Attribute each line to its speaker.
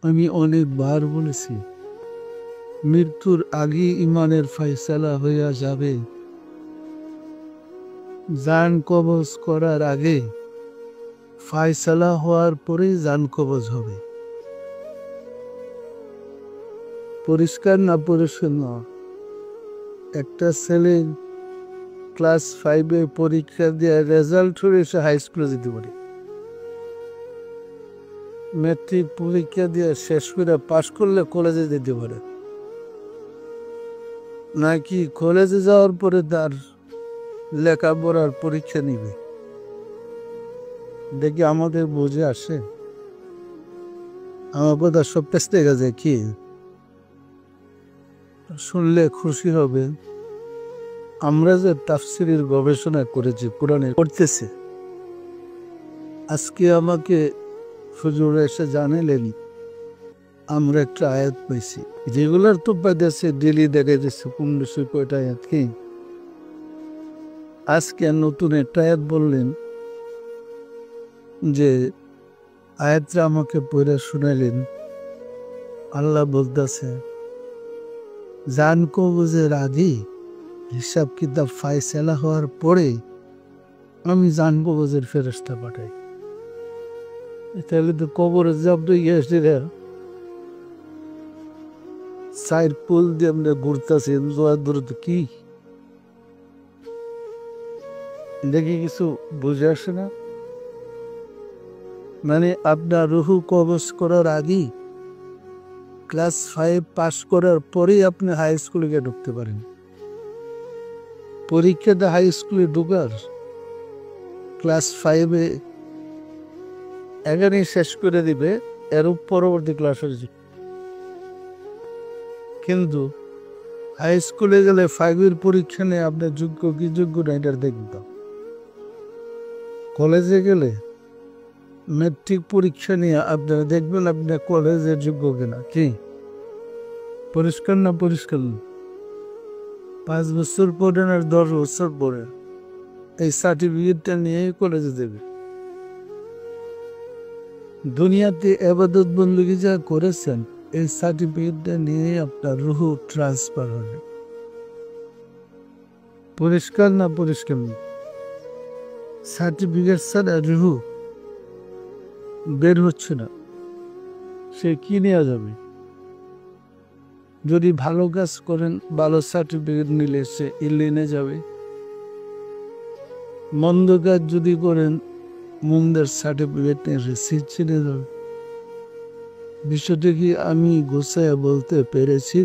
Speaker 1: আমি অনেকবার বলেছি, মৃত্যুর আগে ইমানের ফয়সালা হইয়া যাবে। জান কবজ করার আগে ফয়সালা হওয়ার পরেই জান কবজ হবে। পরিষ্কার না পরিষ্কার না, একটা ছেলে ক্লাস 5-এ পরীক্ষা দিয়ে রেজাল্ট হলে সে হাই স্কুলে যেতে পারে। ম্যাট্রিক পরীক্ষা দিয়ে শেষ করে পাশ করলে কলেজে যেতে পারে, নাকি কলেজে যাওয়ার পরে তার লেখাপড়ার পরীক্ষা নিবে? দেখি আমাদের বুঝে আসে? আমার কথা সব টেস্ট দেখা যায় কি? শুনলে খুশি হবে, আমরা যে তাফসিরের গবেষণা করেছি, কোরআনে করতেছে, আজকে আমাকে হুজুর এসে জানালেন আমরা একটা আয়াত পাইছি। রেগুলার তো পাইতেছে, ডেলি দেখা যাচ্ছে 1500 কয়টা আয়াত কি। আজকে নতুন একটা আয়াত বললেন যে আয়াতটা আমাকে পড়ে শুনাইলেন। আল্লাহ বলতেছে, জান কবজের আগে হিসাব কিতাব ফায়সালা হওয়ার পরে আমি জান কবজের ফেরেশতা পাঠাই। তাহলে তো কবরের জব্দ গিয়েছে, সাইড পুল দিয়ে আমরা ঘুরতেছি, দূরত্ব কি দেখি কিছু বুঝে আসে না। মানে আপনার রুহু কবজ করার আগেই, ক্লাস 5 পাস করার পরেই আপনি হাই স্কুলে গিয়ে ঢুকতে পারেন। পরীক্ষাটা হাই স্কুলে ঢুকার ক্লাস 5-এ এখানেই শেষ করে দিবে, এর পরবর্তী ক্লাস হয়েছে। কিন্তু হাই স্কুলে গেলে 5-এর পরীক্ষা নিয়ে আপনার যোগ্য কি যোগ্য না এটা দেখতাম। কলেজে গেলে ম্যাট্রিক পরীক্ষা নিয়ে আপনারা দেখবেন আপনার কলেজের যোগ্য কিনা। কি পরিষ্কার না পরিষ্কার না? 5 বছর পরে আর 10 বছর পরে এই সার্টিফিকেটটা নিয়ে কলেজে দেবে। দুনিয়াতে এবাদত বন্দী যা করেছেন এই সার্টিফিকেটটা নিয়ে আপনার রুহু ট্রান্সফার হবে। পরিষ্কার না পরিষ্কার না? সার্টিফিকেট ছাড়া রুহু বের হচ্ছে না, সে কি নেওয়া যাবে? যদি ভালো কাজ করেন, ভালো সার্টিফিকেট নিলে সে ইলিনে যাবে। মন্দ কাজ যদি করেন, মন্দের সার্টিফিকেট নিয়ে রিসিট ছিনে যাবে। বিষয়টা কি আমি গোছায় বলতে পেরেছি?